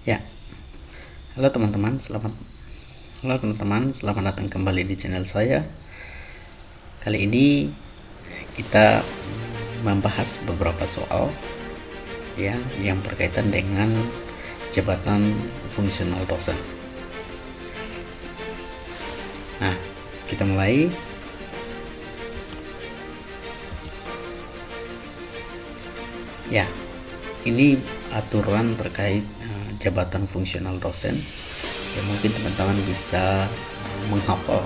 Ya, halo teman-teman, selamat datang kembali di channel saya. Kali ini kita membahas beberapa soal yang berkaitan dengan jabatan fungsional dosen. Nah, kita mulai. Ya, ini aturan terkait jabatan fungsional dosen yang mungkin teman-teman bisa menghafal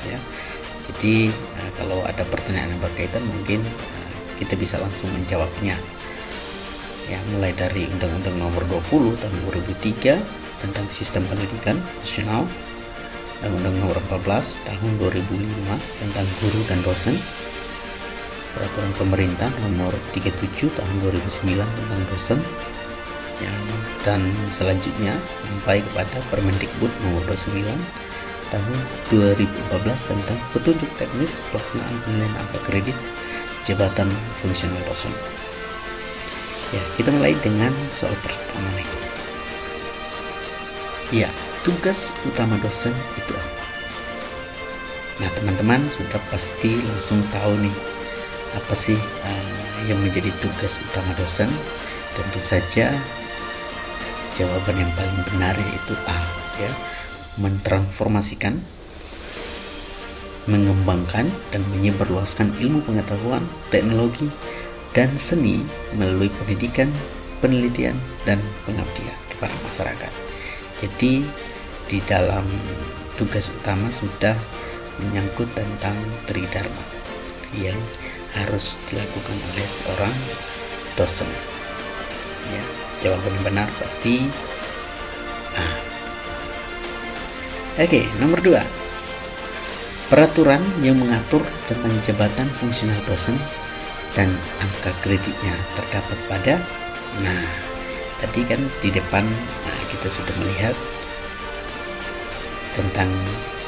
ya. Jadi kalau ada pertanyaan yang berkaitan mungkin kita bisa langsung menjawabnya ya, mulai dari Undang-Undang Nomor 20 tahun 2003 tentang Sistem Pendidikan Nasional, Undang-Undang Nomor 14 tahun 2005 tentang guru dan dosen, Peraturan Pemerintah Nomor 37 tahun 2009 tentang dosen ya, dan selanjutnya sampai kepada Permendikbud Nomor 29 tahun 2014 tentang petunjuk teknis pelaksanaan penilaian angka kredit jabatan fungsional dosen. Ya, kita mulai dengan soal pertama nih. Ya, tugas utama dosen itu apa? Nah, teman-teman sudah pasti langsung tahu nih apa sih yang menjadi tugas utama dosen. Tentu saja jawaban yang paling benar yaitu A ya, mentransformasikan, mengembangkan dan menyebarluaskan ilmu pengetahuan, teknologi dan seni melalui pendidikan, penelitian dan pengabdian kepada masyarakat. Jadi di dalam tugas utama sudah menyangkut tentang tridharma yang harus dilakukan oleh seorang dosen ya. Jawaban yang benar pasti A. Oke, nomor 2, peraturan yang mengatur tentang jabatan fungsional dosen dan angka kreditnya terdapat pada, nah tadi kan di depan kita sudah melihat tentang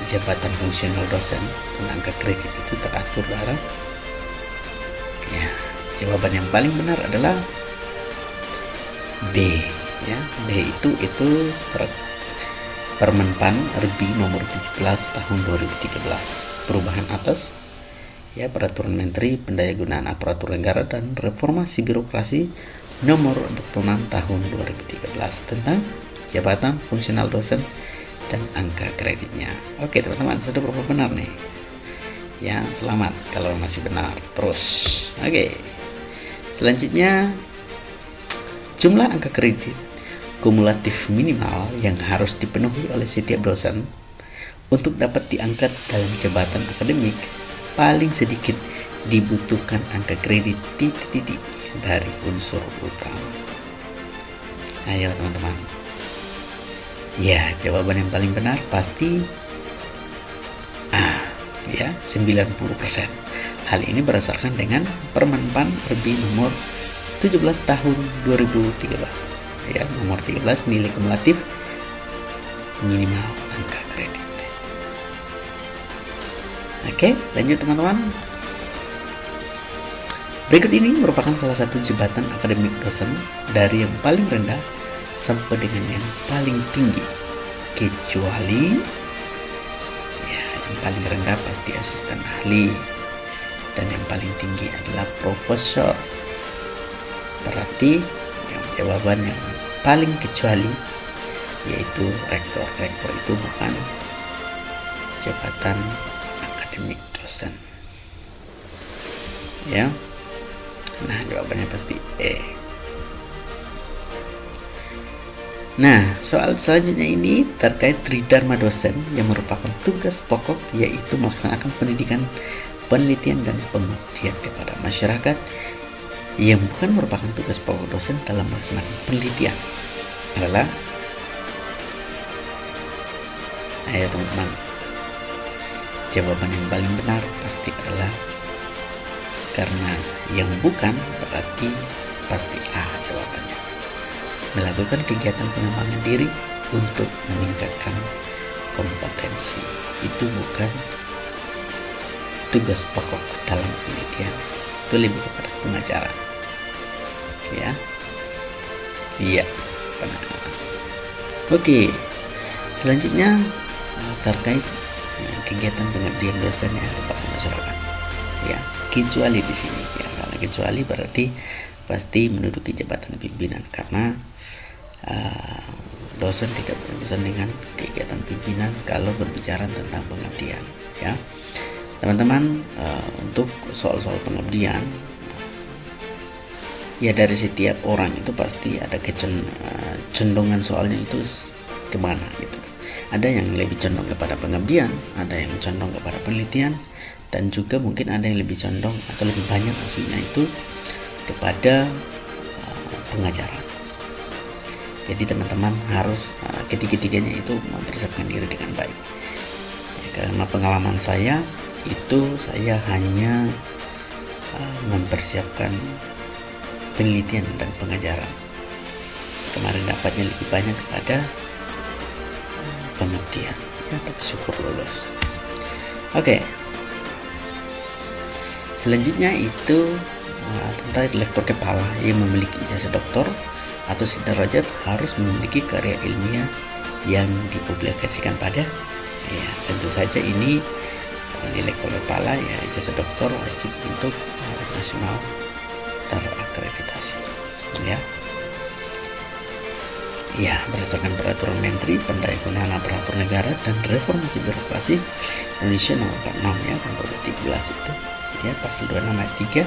jabatan fungsional dosen dan angka kredit itu teratur dalam ya. Jawaban yang paling benar adalah B ya. B itu Permenpan RB nomor 17 tahun 2013, perubahan atas ya Peraturan Menteri Pendayagunaan Aparatur Negara dan Reformasi Birokrasi nomor 26 tahun 2013 tentang jabatan fungsional dosen dan angka kreditnya. Oke teman-teman, sudah berapa benar nih ya? Selamat kalau masih benar terus. Oke, selanjutnya jumlah angka kredit kumulatif minimal yang harus dipenuhi oleh setiap dosen untuk dapat diangkat dalam jabatan akademik. Paling sedikit dibutuhkan angka kredit titik-titik dari unsur utama. Ayo teman-teman. Ya, jawaban yang paling benar pasti A ya, 90%. Hal ini berdasarkan dengan Permenpan RB nomor 17 tahun 2013 ya, nomor 13, nilai kumulatif minimal angka kredit. Oke, lanjut teman-teman. Berikut ini merupakan salah satu jabatan akademik dosen dari yang paling rendah sampai dengan yang paling tinggi, kecuali ya yang paling rendah pasti asisten ahli dan yang paling tinggi adalah profesor. Berarti yang jawaban yang paling kecuali yaitu rektor. Rektor itu bukan jabatan akademik dosen ya. Nah, jawabannya pasti E. Nah, soal selanjutnya ini terkait tridharma dosen yang merupakan tugas pokok, yaitu melaksanakan pendidikan, penelitian dan pengabdian kepada masyarakat. Yang bukan merupakan tugas pokok dosen dalam melaksanakan penelitian adalah, ayo teman-teman, jawaban yang paling benar pasti adalah, karena yang bukan berarti pasti A jawabannya. Melakukan kegiatan pengembangan diri untuk meningkatkan kompetensi itu bukan tugas pokok dalam penelitian, itu lebih kepada pengajaran ya. Iya, Oke, selanjutnya terkait kegiatan pengabdian dosen yang kepada masyarakat. Ya, kecuali di sini ya, karena kecuali berarti pasti menduduki jabatan pimpinan, karena dosen tidak berurusan dengan kegiatan pimpinan kalau berbicara tentang pengabdian. Ya, teman-teman, untuk soal-soal pengabdian, ya dari setiap orang itu pasti ada kecenderungan soalnya itu kemana gitu. Ada yang lebih condong kepada pengabdian, ada yang condong kepada penelitian, dan juga mungkin ada yang lebih condong atau lebih banyak maksudnya itu kepada pengajaran. Jadi teman-teman harus ketiga-tiganya itu mempersiapkan diri dengan baik. Ya, karena pengalaman saya itu saya hanya mempersiapkan penelitian dan pengajaran. Kemarin dapatnya lebih banyak kepada pengabdian. Ya, tapi syukur lulus. Oke. Selanjutnya itu tentang lektor kepala yang memiliki ijazah doktor atau sederajat harus memiliki karya ilmiah yang dipublikasikan pada, ya tentu saja ini di lektor kepala ya ijazah doktor wajib untuk nasional terakreditasi. Ya, berdasarkan peraturan Menteri Pendayagunaan Aparatur Negara dan Reformasi Birokrasi Indonesia nomor 46 ya tahun 2013 itu ya pasal 26 ayat 3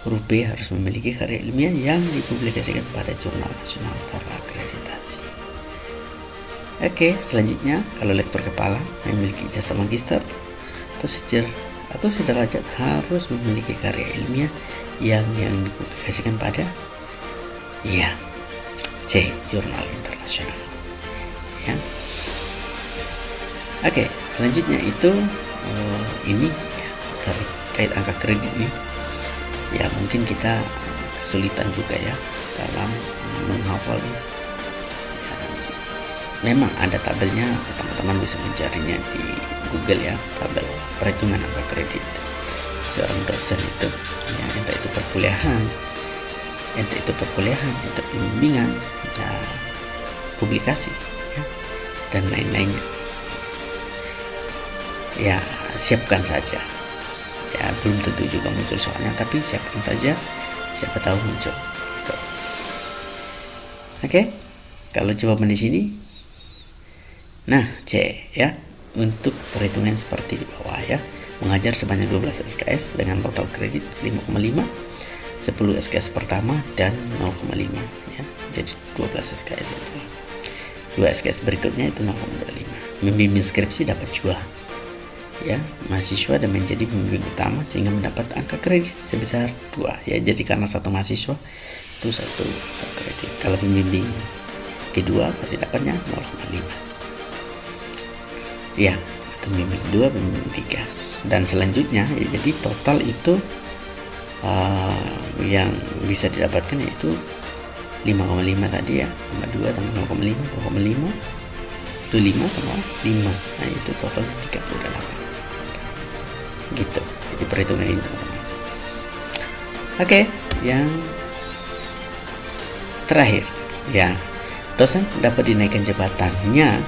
huruf B harus memiliki karya ilmiah yang dipublikasikan pada jurnal nasional terakreditasi. Oke, selanjutnya kalau lektor kepala memiliki ijazah magister atau sederajat harus memiliki karya ilmiah yang dipublikasikan pada C, jurnal internasional. Ya. Oke, selanjutnya itu ini ya, terkait angka kredit nih. Ya, mungkin kita kesulitan juga ya dalam menghafal ini. Ya, memang ada tabelnya, teman-teman bisa mencarinya di Google ya, tabel perhitungan angka kredit seorang dosen itu. Ya, entah itu perkuliahan, entah pembimbingan, publikasi, ya, dan lain-lainnya. Ya, siapkan saja. Ya, belum tentu juga muncul soalnya, tapi siapkan saja, siapa tahu muncul. Gitu. Oke, kalau jawaban di sini, nah C ya, untuk perhitungan seperti di bawah ya, mengajar sebanyak 12 SKS dengan total kredit 5,5, 10 SKS pertama dan 0,5 ya, jadi 12 SKS itu. 2 SKS berikutnya itu 0,25. Membimbing skripsi dapat 2 ya, mahasiswa dan menjadi pembimbing utama sehingga mendapat angka kredit sebesar 2 ya. Jadi karena satu mahasiswa itu 1 angka kredit. Kalau pembimbing kedua pasti dapatnya 0,5 ya, atau pembimbing 2, pembimbing 3 dan selanjutnya ya. Jadi total itu yang bisa didapatkan yaitu 5,5 tadi ya, 2 tambah 0,5, 2,5 itu 5 tambah 5, nah itu totalnya 38 gitu. Jadi perhitungan ini teman-teman. Oke, yang terakhir ya, dosen dapat dinaikkan jabatannya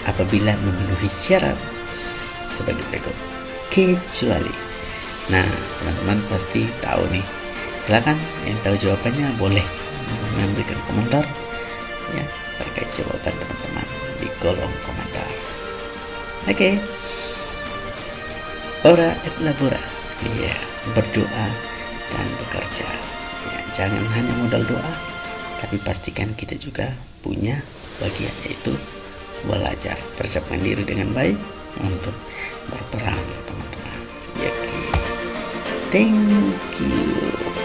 apabila memenuhi syarat sebagai berikut, kecuali. Nah, teman-teman pasti tahu nih. Silakan yang tahu jawabannya boleh memberikan komentar ya terkait jawaban teman-teman di kolom komentar. Oke. Ora et labora. Ya, berdoa dan bekerja. Ya, jangan hanya modal doa, tapi pastikan kita juga punya bagian, yaitu belajar, persiapkan diri dengan baik untuk berperang, teman-teman. Thank you.